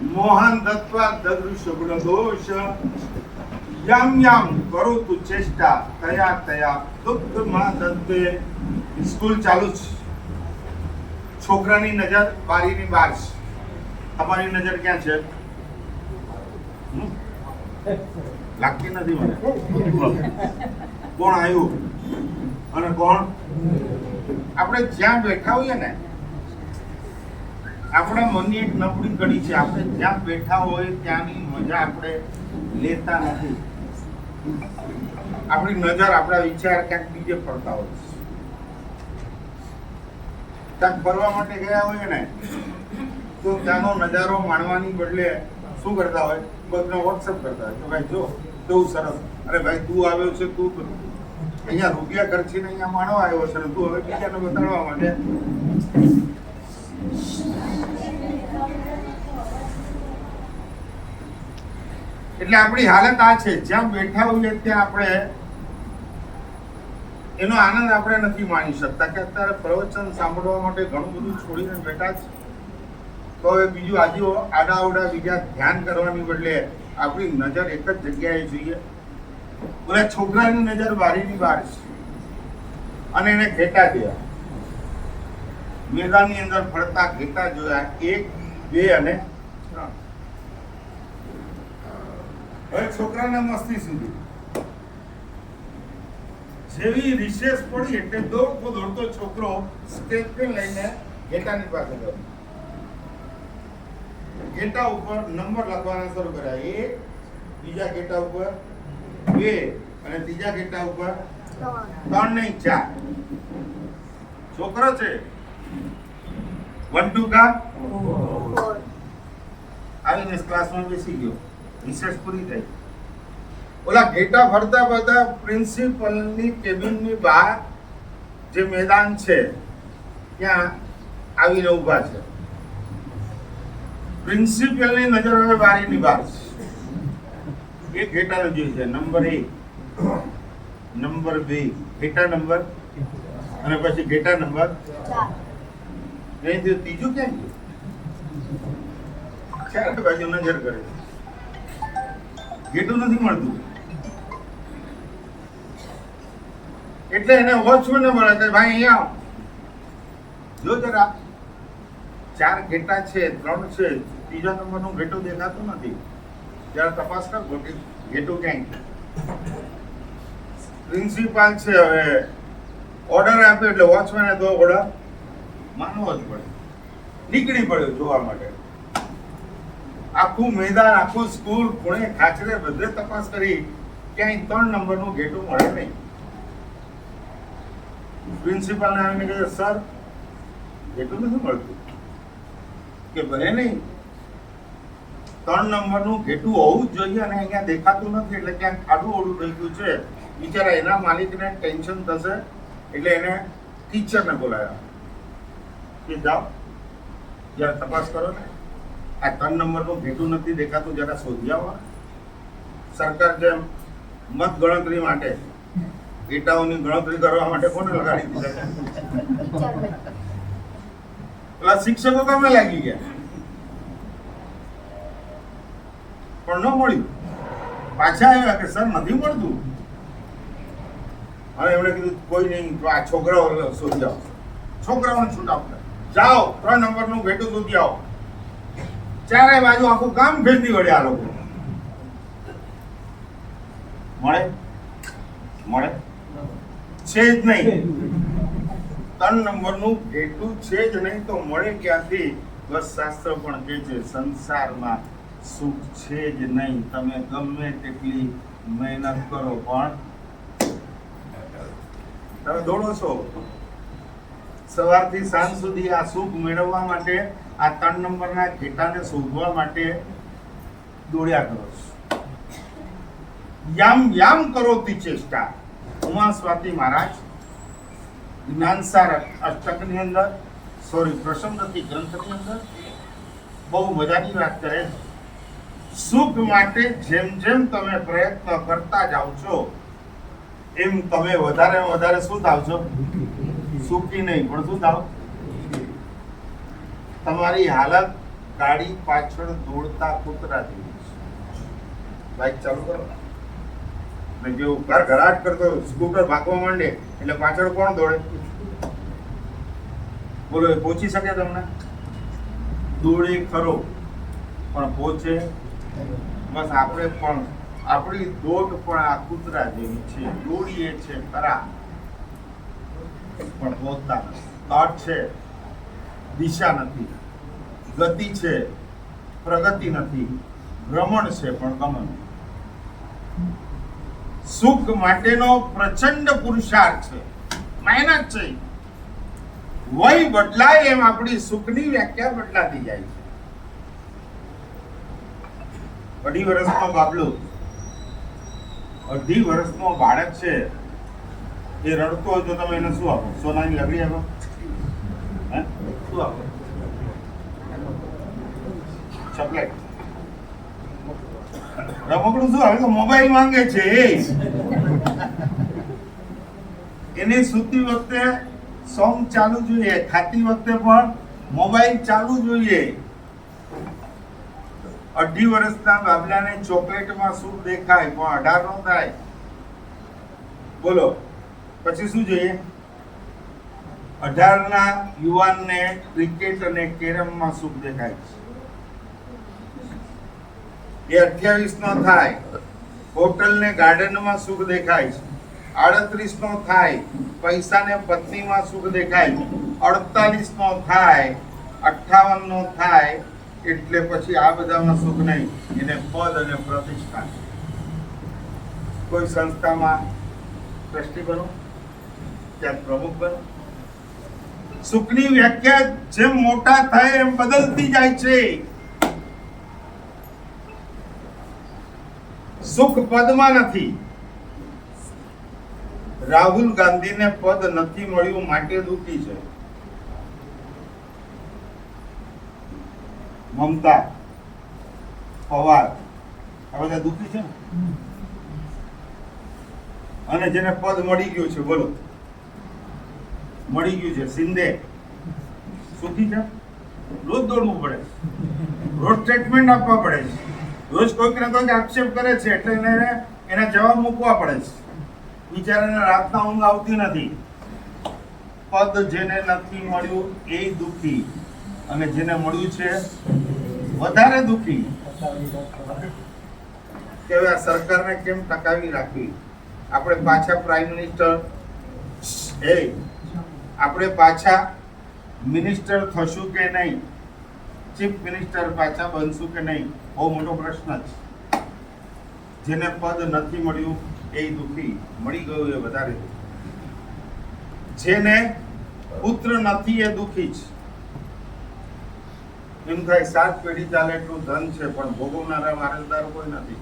મોહન દત્વા દદૃશ ગુણ દોષ યમ યમ કરો તું ચેષ્ટા તયા તયા દુઃખ માં દત્તે. સ્કૂલ ચાલુ છે, છોકરાની નજર બારીની બહાર છે. તમારી નજર ક્યાં છે? લાગતી નથી મને. કોણ આવ્યું અને કોણ? આપણે જ્યાં બેઠા હોઈએ ને, આપણા મનની એક નબળી કડી છે. આપણે જ્યાં બેઠા હોય ત્યાંની મજા આપણે લેતા નથી. આપણી નજર, આપણા વિચાર ક્યાંક બીજે ફરતા હોય છે. ક્યાંક ફરવા માટે ગયા હોય ને તો ત્યાંનો નજારો માણવાની બદલે શું કરતા હોય? બધાને વોટ્સએપ કરતા હોય કે ભાઈ જો કેવું સરસ, અરે ભાઈ તું આવ્યો છે, તું અહીંયા રૂપિયા ખર્ચીને અહીંયા માણવા આવ્યો છે ને તું હવે બીજાને બતાડવા માટે. એટલે આપણી હાલત આ છે, જ્યાં બેઠા હોઈએ ત્યાં આપણે એનો આનંદ આપણે નથી માણી શકતા. કે અત્યારે પ્રવચન સાંભળવા માટે ઘણું બધું છોડીને બેઠા છે, તો હવે બીજું આજુ આડાઅવડા બીજા ધ્યાન કરવાની બદલે આપણી નજર એક જ જગ્યાએ જોઈએ. ઓલા છોકરાની નજર બારીની બહાર છે અને એને ઘેટા જોયા, મેદાનની અંદર ફરતા ઘેટા જોયા, 1, 2 અને 3. હવે છોકરાને મસ્તી સુધી જેવી રિસેસ પડી એટલે દોડતો છોકરો સ્કેચ પેન લઈને ઘેટાની પાસે ગયો. ઘેટા ઉપર નંબર લખવાના શરૂ કર્યા. 1, બીજા ઘેટા ઉપર 2 અને ત્રીજા ઘેટા ઉપર 3 નહીં 4. છોકરો છે 1 2 કા 4 આવીને ક્લાસમાં બેસી ગયો. રિસેસ પૂરી થઈ. ઓલા ઘેટા ફરતા ફરતા પ્રિન્સિપલની કેબિનની બહાર જે મેદાન છે ત્યાં આવીને ઊભા છે. પ્રિન્સિપલની નજર હવે બારીની બહાર છે. એક ઘેટાને જોઈ છે, નંબર 1, નંબર 2, ઘેટા નંબર અને પછી ઘેટા નંબર 4. નહીં ત્રીજું ક્યાં ગયું? ચારે બાજુ નજર કરે, ઘેટું નથી મળતું. એટલે એને વોચમેન મળે કે ભાઈ અહીંયા જો જરા, 4 ઘેટા છે, 3 છે, ત્રીજા નંબરનું ઘેટું દેખાતું નથી, જરા તપાસ કર ગોટી ઘેટું ક્યાંય. પ્રિન્સિપાલ છે, હવે ઓર્ડર આપ્યો એટલે વોચમેને તો ઓર્ડર માનવો જ પડે. નીકળી પડ્યો જોવા માટે. આખું મેદાન, આખું સ્કૂલ, ખૂણે ખાચરે બધે તપાસ કરી, ક્યાંય 3 નંબરનું ઘેટું મળે નહીં. પ્રિન્સિપાલને આવીને કહે, સર ઘેટું નથી મળતું. કે ભલે નહીં, 3 નંબરનું ઘેટું હોવું જ જોઈએ અને અહીંયા દેખાતું નથી, એટલે ક્યાંક ખાડું ઓળું થઈ ગયું છે. બિચારા એના માલિકને ટેન્શન થશે એટલે એને ટીચરને બોલાવ્યા કે જાઓ જરા તપાસ કરો ને, આ 3 નંબરનું ઘેટું નથી દેખાતું, જરા શોધી આવો. સરકાર જેમ મત ગણતરી માટે ઘેટાઓની ગણતરી કરવા માટે કોને લગાડી દીધા? પેલા શિક્ષકો કામે લાગી ગયા, પણ ન મળ્યું. પાછા આવ્યા કે સર નથી મળતું. અને એમણે કીધું કોઈ નહીં, આ છોકરાઓ શોધી આવો. છોકરાઓને છૂટ આપતા, જાઓ 3 નંબરનું ઘેટું શોધી આવો. ચારે બાજુ આખું ગામ ભેગી વળે. આ લોકો મળે છે જ નહીં. 3 નંબરનું ઘેટું છે જ નહીં તો મળે ક્યાંથી? બસ શાસ્ત્ર પણ કહે છે સંસારમાં સુખ છે જ નહીં. તમે ગમે તેટલી મહેનત કરો પણ તમે દોડો છો સવારથી સાંજ સુધી આ સુખ મેળવવા માટે, આ 3 નંબરના ઘેટાને શોધવા માટે દોડ્યા કરો છો. યામ યામ કરોતી ચેષ્ટા. ઉમા સ્વાતિ મહારાજ જ્ઞાનસાર અષ્ટકની અંદર, પ્રસન્નતિ ગ્રંથની અંદર બહુ મજાની વાત કરે છે. સુખ માટે જેમ જેમ તમે પ્રયત્ન કરતા જાઓ છો એમ તમે વધારે શું થાવ છો? સુખી નહીં, પણ શું થાવ? તમારી હાલત ગાડી પાછળ દોડતા કૂતરા જેવી છે. બાઇક ચાલુ કરો ને જેવું ઘરાટ કરતો સ્કૂટર ભાગવા માંડે એટલે પાછળ કોણ દોડે? બોલો, એ પહોંચી શકે તમને? દોડે ખરો પણ પહોંચે? બસ આપણે પણ આપણી દોડ પણ આ કૂતરા જેવી છે. દોડીએ છે ખરા પણ પહોંચતા નથી. દોડ છે, દિશા નથી. ગતિ છે, પ્રગતિ નથી. ભ્રમણ છે પણ ગમન. સુખ માટેનો પ્રચંડ પુરુષાર્થ છે, મહેનત છે. વય બદલાય એમ આપણી સુખની વ્યાખ્યા બદલાતી જાય છે. 2.5 વર્ષનો બાબલો, 2.5 વર્ષનો બાળક છે, એ રડતો હોય તો તમે એને શું આપો? સોનાની લગડી આપો? શું આપો? ચોકલેટ? રમકડું શું આવે? તો મોબાઈલ માંગે છે. એને સૂતી વખતે સોંગ ચાલુ જોઈએ, ખાતી વખતે પણ મોબાઈલ ચાલુ જોઈએ. 2.5 વર્ષના બાબલાને ચોકલેટમાં સુખ દેખાય પણ 18 નો થાય. બોલો, પછી શું જોઈએ? 18 ના યુવાનને ક્રિકેટ અને કેરમમાં સુખ દેખાય છે. એ 28 નો થાય, હોટલ ને ગાર્ડનમાં સુખ દેખાય છે. 38 નો થાય, પૈસા ને પત્નીમાં સુખ દેખાય છે. 48 નો થાય, 58 નો થાય, એટલે પછી આ બધામાં સુખ નહીં. એને પદ અને પ્રતિષ્ઠા. કોઈ સંસ્થામાં ટ્રસ્ટી બનો, ત્યાં પ્રમુખ બનો. સુખની વ્યાખ્યા જેમ મોટા થાય એમ બદલતી જાય છે. સુખ પદમાં નથી. રાહુલ ગાંધીને પદ નથી મળ્યું માટે દુઃખી છે. મમતા, પવાર આ બધા દુઃખી છે ને? અને જેને પદ મળી ગયું છે, બોલો, મળી ગયું છે, શિંદે સુખી છે? રોજ દોડવું પડે, રોજ સ્ટેટમેન્ટ આપવા પડે છે, રોજ કોઈક ને કોઈક આક્ષેપ કરે છે એટલે એના જવાબ મૂકવા પડે છે. બિચારાને રાતના ઊંઘ આવતી નથી. પદ જેને નથી મળ્યું એ દુઃખી, અને જેને મળ્યું છે વધારે દુઃખી. કે આ સરકારને કેમ ટકાવી રાખવી? આપણે પાછા પ્રાઇમ મિનિસ્ટર આપણે પાછા મિનિસ્ટર થશું કે નહીં? ચીફ મિનિસ્ટર પાછા બનશું કે નહીં? બહુ મોટો પ્રશ્ન છે. જેને પદ નથી મળ્યું એ દુઃખી, મળી ગયું એ વધારે દુઃખી. જેને પુત્ર નથી એ દુઃખી છે. એમ થાય 7 પેઢી ચાલે એટલું ધન છે પણ ભોગવનારા વારસદાર કોઈ નથી.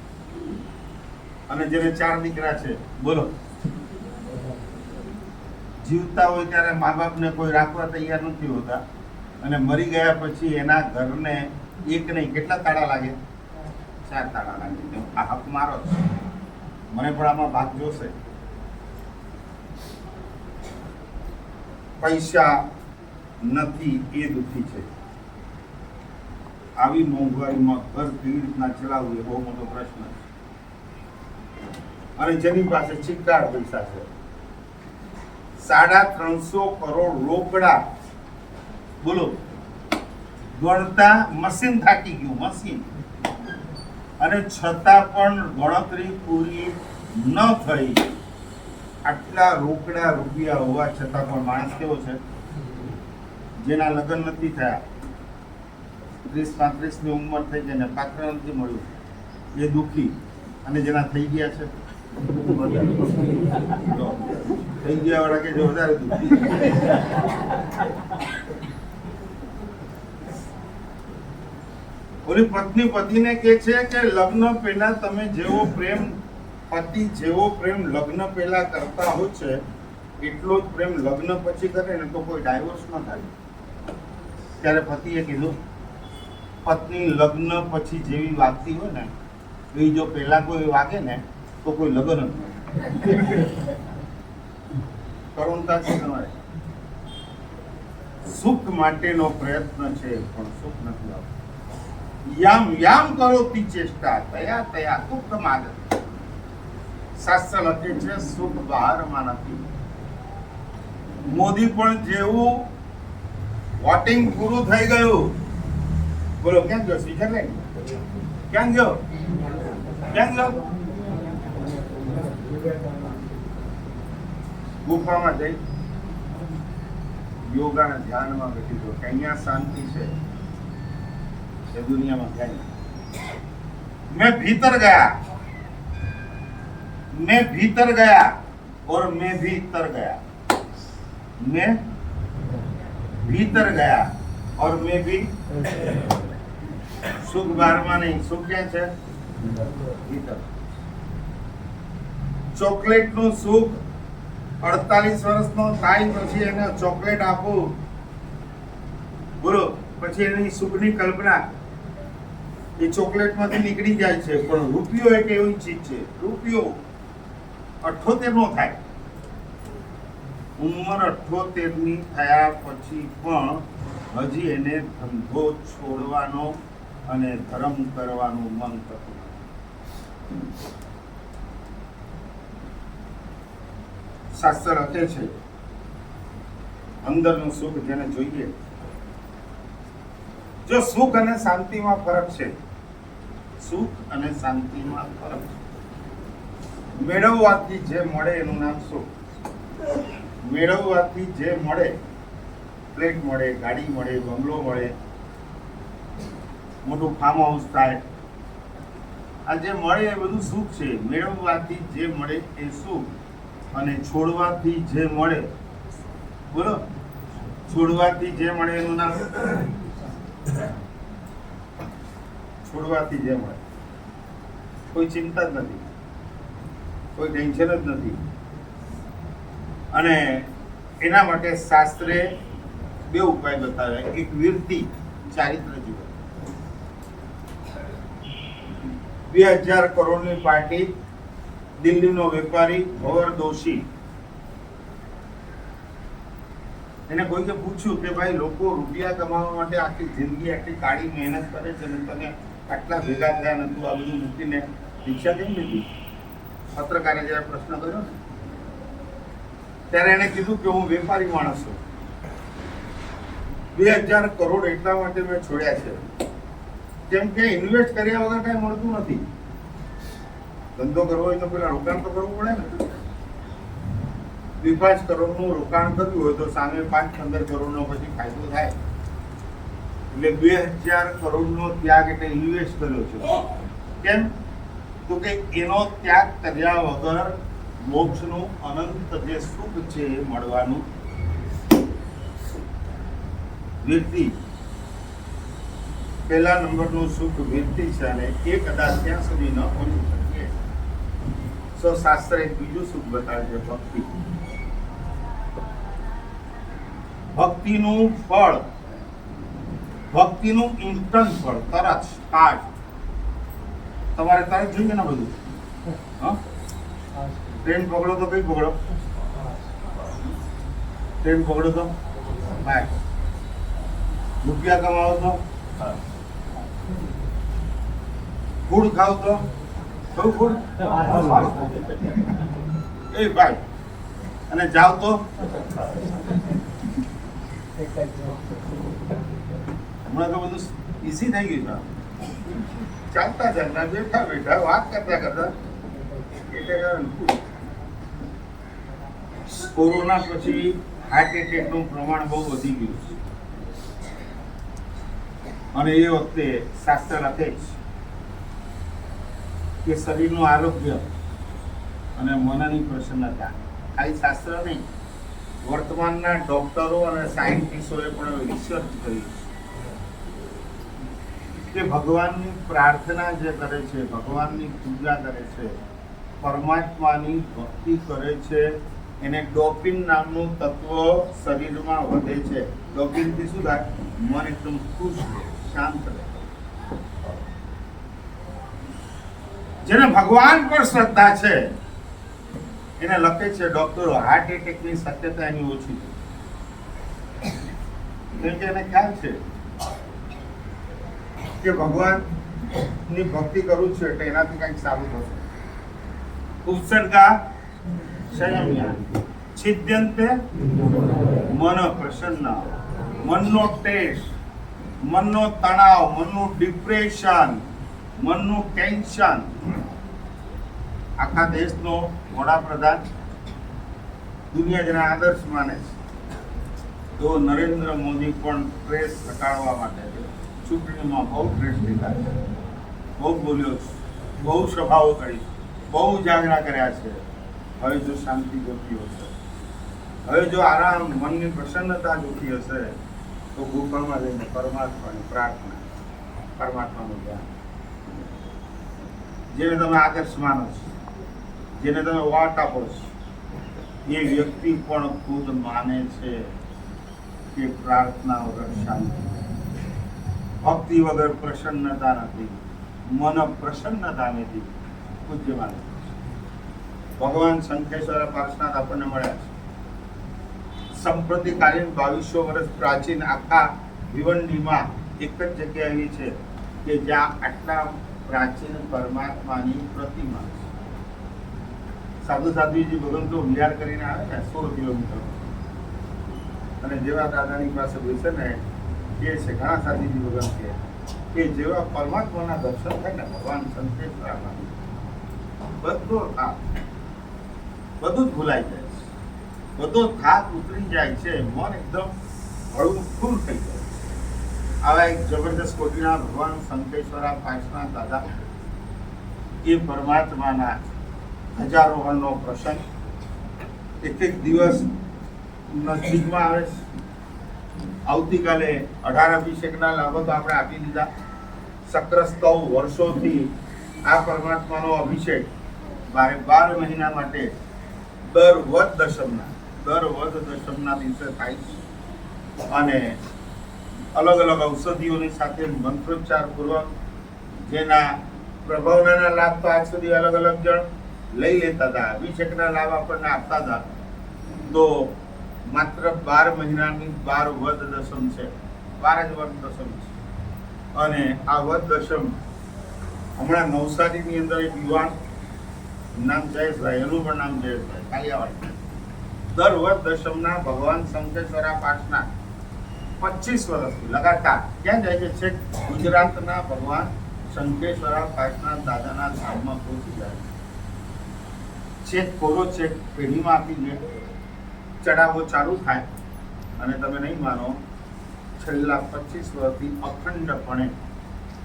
અને જેને 4 દીકરા છે, બોલો, જીવતા હોય ત્યારે મા બાપને કોઈ રાખવા તૈયાર નથી હોતા, અને મરી ગયા પછી એના ઘરને એક નહીં કેટલા તાળા લાગે? 4 તાળા લાગે. આ હક મારો છે, મને પણ આમાં ભાગ જોશે. પૈસા નથી એ દુઃખી છે. આવી મોંઘવારીમાં ઘર કેવી રીતના ચલાવવું એ બહુ મોટો પ્રશ્ન છે. અને જેની પાસે ચિક્કાર પૈસા છે, 350 કરોડ રોકડા, બોલો, ગણતા મશીન થાકી ગયું, મશીન. અને છતાં પણ ગણતરી પૂરી ન થઈ. આટલા રોકડા રૂપિયા હોવા છતાં પણ માણસ કેવો છે? જેના લગ્ન નથી થયા, 30-35 ની ઉંમર થઈ ગઈ ને પાત્ર નથી મળ્યું, એ દુઃખી. અને જેના થઈ ગયા છે, થઈ ગયા વાળા કે જો વધારે દુઃખી. ઓલી પત્ની પતિને કહે છે કે લગ્ન પહેલા તમે જેવો પ્રેમ, પતિ જેવો પ્રેમ લગ્ન પહેલા કરતા હોય છે એટલો જ પ્રેમ લગ્ન પછી કરે ને તો કોઈ ડાયવોર્સ ન થાય. ત્યારે પતિએ કીધું, પત્ની લગ્ન પછી જેવી વાગતી હોય ને એ જો પહેલા કોઈ વાગે ને તો કોઈ લગ્ન જ નહીં. કરુણતા છે તમારે. સુખ માટેનો પ્રયત્ન છે પણ સુખ નથી આવતું. યમ યમ કરોતિ ચેષ્ટા તયા તયા દુઃખ માગત. શાસ્ત્ર લખે છે સુખ બહારમાં નથી. મોદી પણ જેવું વોટિંગ પૂરું થઈ ગયું, બોલો ક્યાં ગયો? સ્વિટરલેન્ડ ક્યાં ગયો? ક્યાં ગયો? ગુફામાં જઈ યોગાના ધ્યાનમાં બેઠી ગયો કે અહીંયા શાંતિ છે એ દુનિયામાં ક્યાંય નહીં. मैं भीतर गया और मैं भी तर गया. मैं भीतर गया और मैं भी. सुख बाहરમાં નહીં, સુખ ક્યાં છે? ભીતર. ચોકલેટ નું સુખ 48 વર્ષનો થાય પછી એને ચોકલેટ આપું, બોલો, પછી એની સુખની કલ્પના એ ચોકલેટ માંથી નીકળી જાય છે. પણ રૂપિયો એક એવી ચીજ છે, રૂપિયો 78 નો થાય, ઉંમર 78 ની થયા પછી પણ હજી એને ધંધો છોડવાનો અને ધર્મ કરવાનું મન થતું. શાસ્ત્ર લખે છે અંદરનું સુખ જેને જોઈએ. જો સુખ અને શાંતિમાં ફરક છે, સુખ અને શાંતિમાં ફરક છે. મેળવવાથી જે મળે એનું નામ સુખ. મેળવવાથી જે મળે, ફ્લેટ મળે, ગાડી મળે, બંગલો મળે, મોટું ફાર્મ હાઉસ થાય, આ જે મળે એ બધું સુખ છે. મેળવવાથી જે મળે એ સુખ, અને છોડવાથી જે મળે, બોલો, છોડવાથી જે મળે એનું નામ. છોડવાથી જે મળે, કોઈ ચિંતા જ નથી, કોઈ ટેન્શન જ નથી. અને એના માટે શાસ્ત્રે બે ઉપાય બતાવ્યા. એક વીરતી, ચારિત્ર જીવન. 2000 કરોડની પાર્ટી, દિલ્હીનો વેપારી ભવર દોશી, એને કોઈને પૂછ્યું કે ભાઈ લોકો રૂપિયા કમાવા માટે આખી જિંદગી આટલી કાળી મહેનત કરે છે અને તને આટલા ભેગા થયા નથી, આ બધું મૂકીને રિક્ષા કેમ લીધી? પત્રકારે જયારે પ્રશ્ન કર્યો ને ત્યારે એને કીધું કે હું વેપારી માણસ છું, 2000 કરોડ એટલા માટે મેં છોડ્યા છે કેમ કે ઇન્વેસ્ટ કર્યા વગર કઈ મળતું નથી. ધંધો કરવો હોય તો પેલા રોકાણ તો કરવું પડે ને. 2-5 કરોડનું રોકાણ કર્યું હોય તો સામે 5-15 કરોડનો પછી ફાયદો થાય. એટલે 2000 કરોડનો ત્યાગ એટલે ઇન્વેસ્ટ કર્યો છે. કેમ? તો કે એનો ત્યાગ કર્યા વગર મોક્ષનું અનંત જે સુખ છે એ મળવાનું. વીરતી, પહેલા નંબરનું સુખ વીરતી છે, અને એ કદાચ ત્યાં સુધી ન પહોંચી શકીએ તો શાસ્ત્ર એક બીજું સુખ બતાવે છે, ભક્તિ. ભક્તિનું ફળ, ભક્તિનું ઇન્સ્ટન્ટ ફળ, તરત ફાસ્ટ. તમારે તરત જોઈએ ને બધું. ટ્રેન પકડો તો કઈ પકડો? ટ્રેન પકડો તો ફાસ્ટ. રૂપિયા કમાવો તો, ફૂડ ખાવ તો કયું ફૂડ? એ ભાઈ. અને જાવ તો હમણાં તો બધું ઈઝી થઈ ગયું છે. ચાલતા ચાલતા, બેઠા બેઠા, વાત કરતા કરતા. કોરોના પછી હાર્ટ એટેકનું પ્રમાણ બહુ વધી ગયું છે, અને એ વખતે શાસ્ત્ર લખે છે કે શરીરનું આરોગ્ય અને મનની પ્રસન્નતા. ખાલી શાસ્ત્ર નહીં, વર્તમાનના ડોક્ટરો અને સાયન્ટિસ્ટોએ પણ રિસર્ચ કરી કે ભગવાનની પ્રાર્થના જે કરે છે, ભગવાનની પૂજા કરે છે, પરમાત્માની ભક્તિ કરે છે, એને ડોપિન નામનું તત્વ શરીરમાં વધે છે. ડોપિનથી શું થાય? મન એકદમ ખુશ રહે, શાંત રહે. જેને ભગવાન પર શ્રદ્ધા છે એને લખે છે ડોક્ટરો, હાર્ટ એટેકની શક્યતા એની ઓછી છે. કેમ કે એને ખ્યાલ છે કે ભગવાનની ભક્તિ કરું છું એટલે એનાથી કંઈક સારું થશે. ઉપસર્ગા સંયમ્યા છિદ્યંતે મન પ્રસન્ન. મનનો ટેસ્ટ, મનનો તણાવ, મનનું ડિપ્રેશન, મનનું ટેન્શન. આખા દેશનો વડાપ્રધાન દુનિયા જેના આદર્શ માને છે તો નરેન્દ્ર મોદી પણ પ્રેસ ઘટાડવા માટે ચૂંટણીમાં બહુ પ્રેસ લીધા છે, બહુ બોલ્યો છે, બહુ સભાઓ કરી, બહુ જાગરા કર્યા છે. હવે જો શાંતિ જોતી હશે, હવે જો આરામ, મનની પ્રસન્નતા જોતી હશે તો ગુફામાં જઈને પરમાત્માની પ્રાર્થના, પરમાત્માનું ધ્યાન. જેને તમે આદર્શ માનો છો, જેને તમે વાટ આપો છો, એ વ્યક્તિ પણ ખુદ માને છે કે પ્રાર્થના વગર શાંતિ, ભક્તિ વગર પ્રસન્નતા નથી, મન પ્રસન્નતા નથી. પૂજ્ય માને ભગવાન શંખેશ્વર પાર્શ્વનાથ આપણને મળ્યા છે. સંપ્રતિકાલીન 2200 વર્ષ પ્રાચીન આખા ભિવંડીમાં એક જ જગ્યા એવી છે કે જ્યાં આટલા પ્રાચીન પરમાત્માની પ્રતિમા છે. સાધુ સાધ્વીજી ભગવંતો વિહાર કરીને આવે ને 16 કિલોમીટર, અને જેવા દાદાની પાસે બેસે ને કે છે ઘણા સાધુજી ભગવાન કે જેવા પરમાત્માના દર્શન થાય ને ભગવાન શંખેશ્વરમાં બધું જ ભૂલાઈ જાય છે, બધો થાક ઉતરી જાય છે, મન એકદમ હળવું ફૂલ થઈ જાય છે. આવા એક જબરદસ્ત કોટીના ભગવાન શંખેશ્વરા પાર્શ્વનાથ દાદા એ પરમાત્માના ધજારોહણનો પ્રસંગ એક દિવસ નજીકમાં આવે છે. આવતીકાલે 18 અભિષેકના લાભો તો આપણે આપી દીધા. સક્રસ્તવ વર્ષોથી આ પરમાત્માનો અભિષેક 12 મહિના માટે દર વદ દશમના દિવસે થાય છે. અને અલગ અલગ ઔષધિઓની સાથે મંત્રોચ્ચાર પૂર્વક જેના પ્રભાવના લાભ તો આજ સુધી અલગ અલગ જણ લઈ લેતા હતા, અભિષેકના લાભ આપણને આપતા હતા. તો માત્ર 12 મહિનાની 12 વદ દશમ છે, 12 જ વદ દશમ છે. અને આ વદ દશમ હમણાં નવસારીની અંદર એક યુવાન નામ જયેશભાઈ, એનું પણ નામ જયેશભાઈ કાલિયાવાડ, દર વદ દશમના ભગવાન શંખેશ્વરા પાઠના 25 વર્ષથી લગાતાર ક્યાં જાય છે? છેક ગુજરાતના ભગવાન શંખેશ્વરા પાઠના દાદાના ધામમાં પહોંચી જાય છે. છેક પેઢીમાંથી ચડાવો ચાલુ થાય અને તમે નહીં માનો, છેલ્લા 25 વર્ષથી અખંડપણે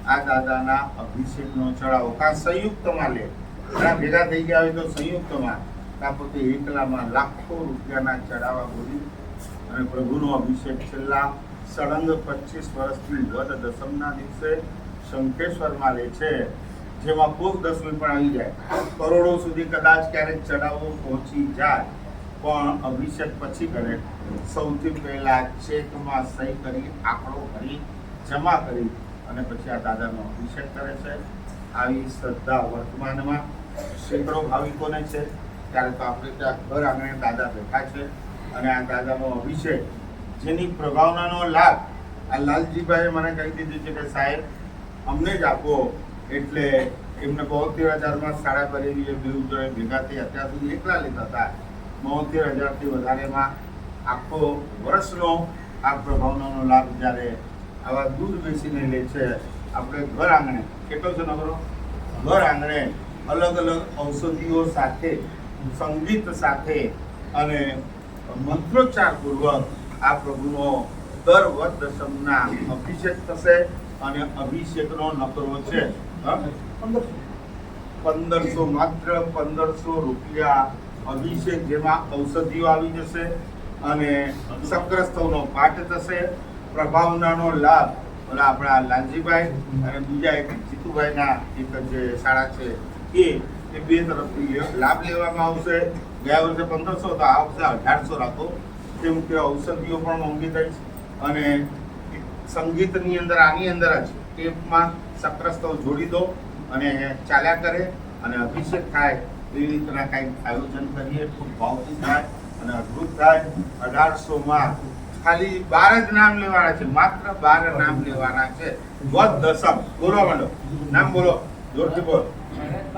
આ દાદાના અભિષેકનો ચડાવો કાં સંયુક્તમાં લે, ઘણા ભેગા થઈ ગયા હોય તો સંયુક્તમાં, કાં પોતે એકલામાં લાખો રૂપિયાના ચડાવા બોલી અને પ્રભુનો અભિષેક છેલ્લા સળંગ 25 વર્ષથી વદ દશમના દિવસે શંખેશ્વરમાં લે છે. જેમાં પોષ દસમી પણ આવી જાય, કરોડો સુધી કદાચ ક્યારેક ચડાવો પહોંચી જાય, પણ અભિષેક પછી કરે. સૌથી પહેલા ચેકમાં સહી કરી, આંકડો ભરી, જમા કરી અને પછી આ દાદાનો અભિષેક કરે છે. આવી શ્રદ્ધા વર્તમાનમાં સેંકડો ભાવિકોને છે. ત્યારે તો આપણે ત્યાં ઘર આંગણે દાદા બેઠા છે અને આ દાદાનો અભિષેક જેની પ્રભાવનાનો લાભ આ લાલજીભાઈએ મને કહી દીધું છે કે સાહેબ અમને જ આપો. એટલે એમને 72,000માં શાળા ભરેલી એ બેઉ જણે ભેગા થઈ અત્યાર સુધી એકલા લેતા હતા. 72,000થી વધારેમાં આખો વર્ષનો આ પ્રભાવનાનો લાભ જ્યારે આવા દૂધ બેસીને લે છે. આપણે ઘર આંગણે કેટલો છે નગરો, ઘર આંગણે અલગ અલગ ઔષધિઓ સાથે, સંગીત સાથે અને મંત્રોચ્ચાર પૂર્વક આ પ્રભુનો દર વદ દશમના અભિષેક થશે. અને અભિષેકનો નકરો છે 1500, માત્ર 1500 રૂપિયા અભિષેક, જેમાં ઔષધિઓ આવી જશે અને સક્રસ્તવનો પાઠ થશે. પ્રભાવનાનો લાભ ઓલા આપણા લાલજીભાઈ અને બીજા એક જીતુભાઈના એક જે શાળા છે એ બે તરફથી લાભ લેવામાં આવશે. ગયા વર્ષે 1500 તો આ વખતે 1800 રાખો, કેમ કે ઔષધિઓ પણ મોંઘી થઈ છે. અને સંગીતની અંદર આની અંદર જ ટેપમાં સક્રસ્તવ જોડી દો અને ચાલ્યા કરે અને અભિષેક થાય. એવી રીતના કંઈક આયોજન કરીએ, ખૂબ ભાવથી થાય અને અદ્ભુત થાય. 1800માં ખાલી 12 જ નામ લેવાના છે, માત્ર 12 નામ લેવાના છે. વધ દશમ બોલો માંડો, નામ બોલો, જોરથી બોલો.